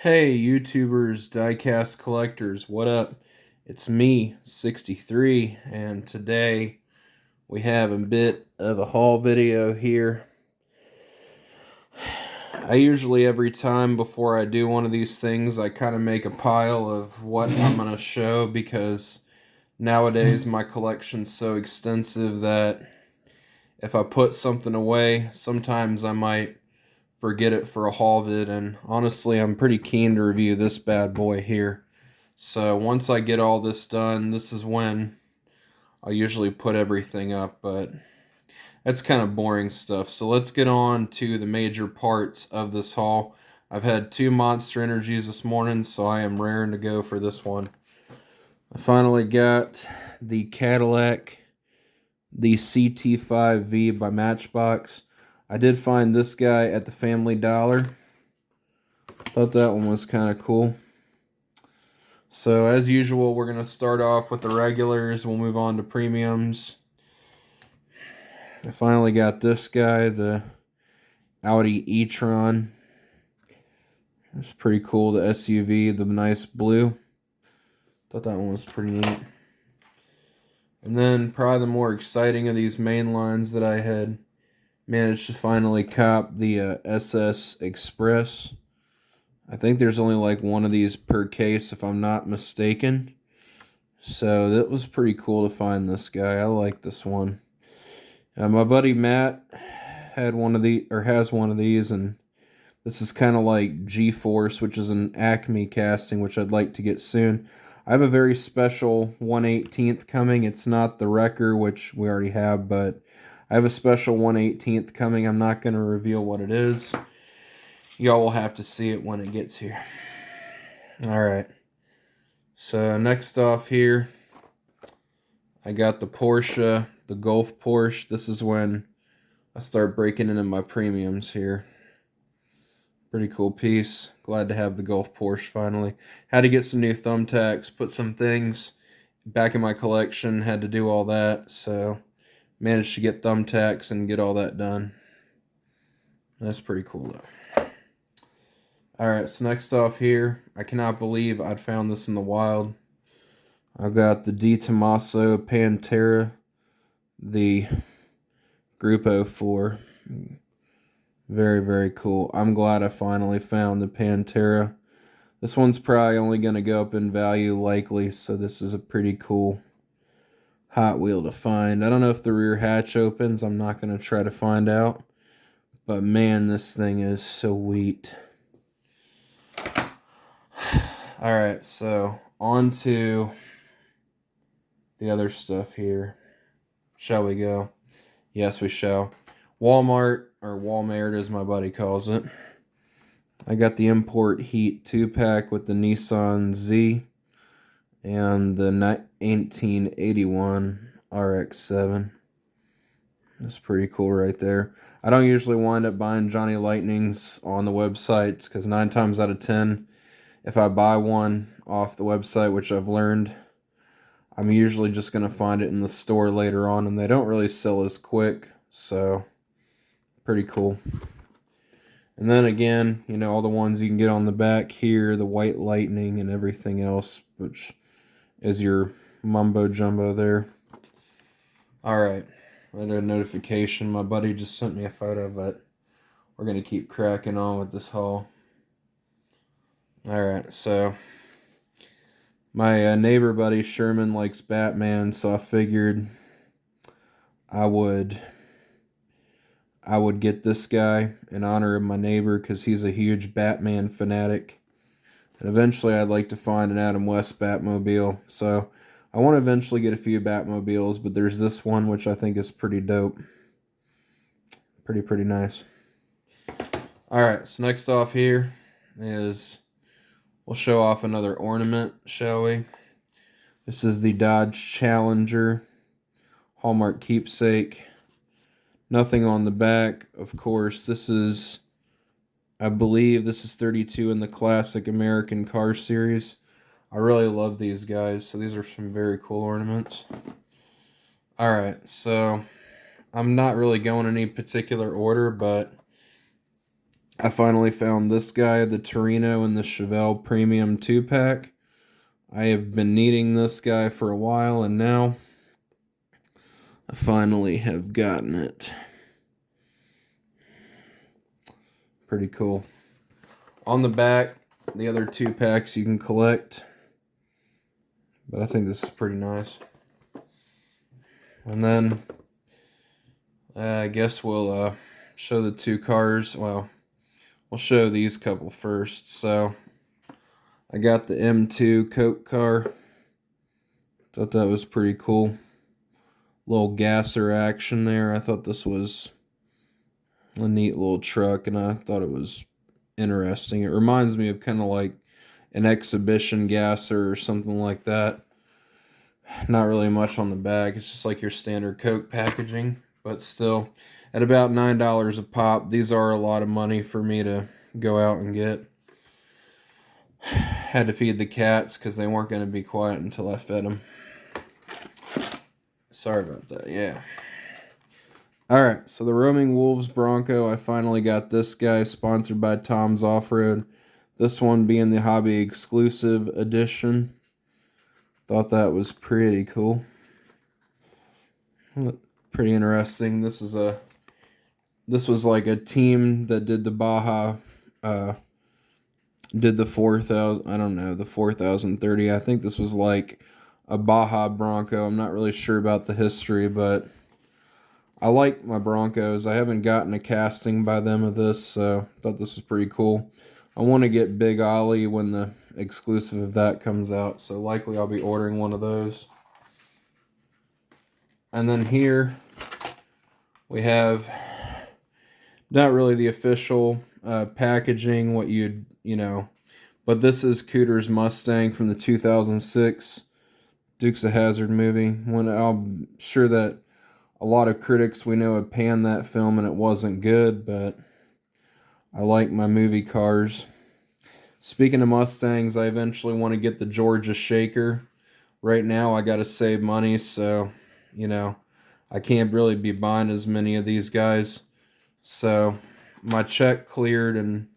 Hey, YouTubers, diecast collectors, what up? It's me, 63, and today we have a bit of a haul video here. I usually, every time before I do one of these things, I kind of make a pile of what I'm going to show because nowadays my collection's so extensive that if I put something away, sometimes I might forget it for a haul vid, and honestly, I'm pretty keen to review this bad boy here. So once I get all this done, this is when I'll usually put everything up, but that's kind of boring stuff. So let's get on to the major parts of this haul. I've had two Monster Energies this morning, so I am raring to go for this one. I finally got the Cadillac, the CT5V by Matchbox. I did find this guy at the Family Dollar. Thought that one was kind of cool. So as usual, we're going to start off with the regulars. We'll move on to premiums. I finally got this guy, the Audi e-tron. It's pretty cool, the SUV, the nice blue. Thought that one was pretty neat. And then probably the more exciting of these main lines that I had managed to finally cop, the SS Express. I think there's only like one of these per case if I'm not mistaken. So that was pretty cool to find this guy. I like this one. My buddy Matt had one of the has one of these, and this is kind of like G-Force, which is an Acme casting, which I'd like to get soon. I have a very special 1/18th coming. It's not the Wrecker, which we already have, but I have a special 1/18th coming. I'm not going to reveal what it is. Y'all will have to see it when it gets here. Alright. So next off here, I got the Porsche, the Golf Porsche. This is when I start breaking into my premiums here. Pretty cool piece. Glad to have the Golf Porsche finally. Had to get some new thumbtacks, put some things back in my collection. Had to do all that, so managed to get thumbtacks and get all that done. That's pretty cool though. Alright, so next off here, I cannot believe I'd found this in the wild. I've got the Di Tommaso Pantera, the Grupo 4. Very, very cool. I'm glad I finally found the Pantera. This one's probably only going to go up in value likely, so this is a pretty cool Hot Wheel to find. I don't know if the rear hatch opens. I'm not going to try to find out. But man, this thing is sweet. Alright, so on to the other stuff here. Shall we go? Yes, we shall. Walmart, or Walmart as my buddy calls it. I got the Import Heat 2-pack with the Nissan Z and the 1981 RX-7. That's pretty cool right there. I don't usually wind up buying Johnny Lightnings on the websites because 9 times out of 10, if I buy one off the website, which I've learned, I'm usually just going to find it in the store later on, and they don't really sell as quick, so pretty cool. And then again, you know, all the ones you can get on the back here, the White Lightning and everything else, which is your mumbo jumbo there. Alright, I had a notification. My buddy just sent me a photo, but we're going to keep cracking on with this haul. Alright, so my neighbor buddy Sherman likes Batman, so I figured I would get this guy in honor of my neighbor because he's a huge Batman fanatic. And eventually I'd like to find an Adam West Batmobile. So I want to eventually get a few Batmobiles, but there's this one which I think is pretty dope. Pretty nice. Alright, so next off here is, we'll show off another ornament, shall we? This is the Dodge Challenger Hallmark keepsake. Nothing on the back, of course. This is, I believe this is 32 in the classic American car series. I really love these guys, so these are some very cool ornaments. Alright, so I'm not really going in any particular order, but I finally found this guy, the Torino and the Chevelle Premium 2-pack. I have been needing this guy for a while, and now I finally have gotten it. Pretty cool. On the back, the other 2-packs you can collect, but I think this is pretty nice. And then I guess we'll show the 2 cars. Well, we'll show these couple first. So I got the M2 Coke car. Thought that was pretty cool. Little gasser action there. I thought this was a neat little truck, and I thought it was interesting. It reminds me of kind of like an exhibition gasser or something like that. Not really much on the back. It's just like your standard Coke packaging, but still, at about $9 a pop, these are a lot of money for me to go out and get. Had to feed the cats because they weren't going to be quiet until I fed them. Sorry about that, yeah. Alright, so the Roaming Wolves Bronco, I finally got this guy, sponsored by Tom's Off-Road. This one being the Hobby Exclusive Edition. Thought that was pretty cool. Pretty interesting. This was like a team that did the Baja, did the 4000, I don't know, the 4030. I think this was like a Baja Bronco. I'm not really sure about the history, but I like my Broncos. I haven't gotten a casting by them of this, so I thought this was pretty cool. I want to get Big Ollie when the exclusive of that comes out, so likely I'll be ordering one of those. And then here we have not really the official packaging, what you know, but this is COOTERS Mustang from the 2006 Dukes of Hazzard movie. When I'm sure that a lot of critics we know have panned that film and it wasn't good, but I like my movie cars. Speaking of Mustangs, I eventually want to get the Georgia Shaker. Right now I got to save money, so, you know, I can't really be buying as many of these guys. So my check cleared, and,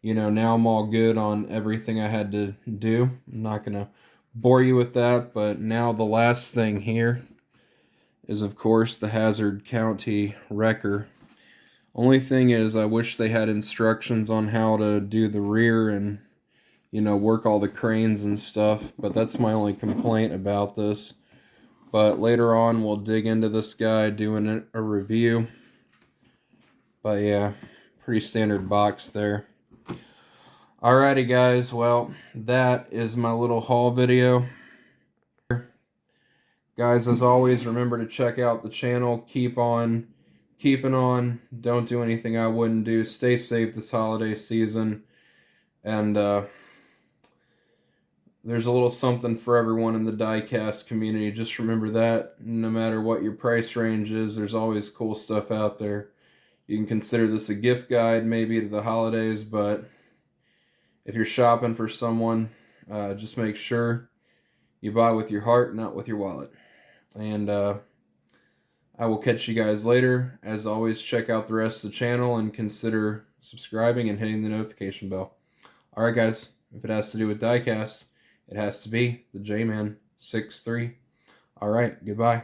you know, now I'm all good on everything I had to do. I'm not going to bore you with that, but now the last thing here is, of course, the Hazard County Wrecker. Only thing is, I wish they had instructions on how to do the rear and, you know, work all the cranes and stuff, but that's my only complaint about this. But later on, we'll dig into this guy, doing a review. But yeah, pretty standard box there. Alrighty guys, well, that is my little haul video. Guys, as always, remember to check out the channel. Keep on keeping on. Don't do anything I wouldn't do. Stay safe this holiday season. And there's a little something for everyone in the diecast community. Just remember that. No matter what your price range is, there's always cool stuff out there. You can consider this a gift guide maybe to the holidays, but if you're shopping for someone, just make sure you buy with your heart, not with your wallet. And I will catch you guys later. As always, check out the rest of the channel and consider subscribing and hitting the notification bell. Alright guys, if it has to do with diecast, it has to be the J-Man 63. Alright, goodbye.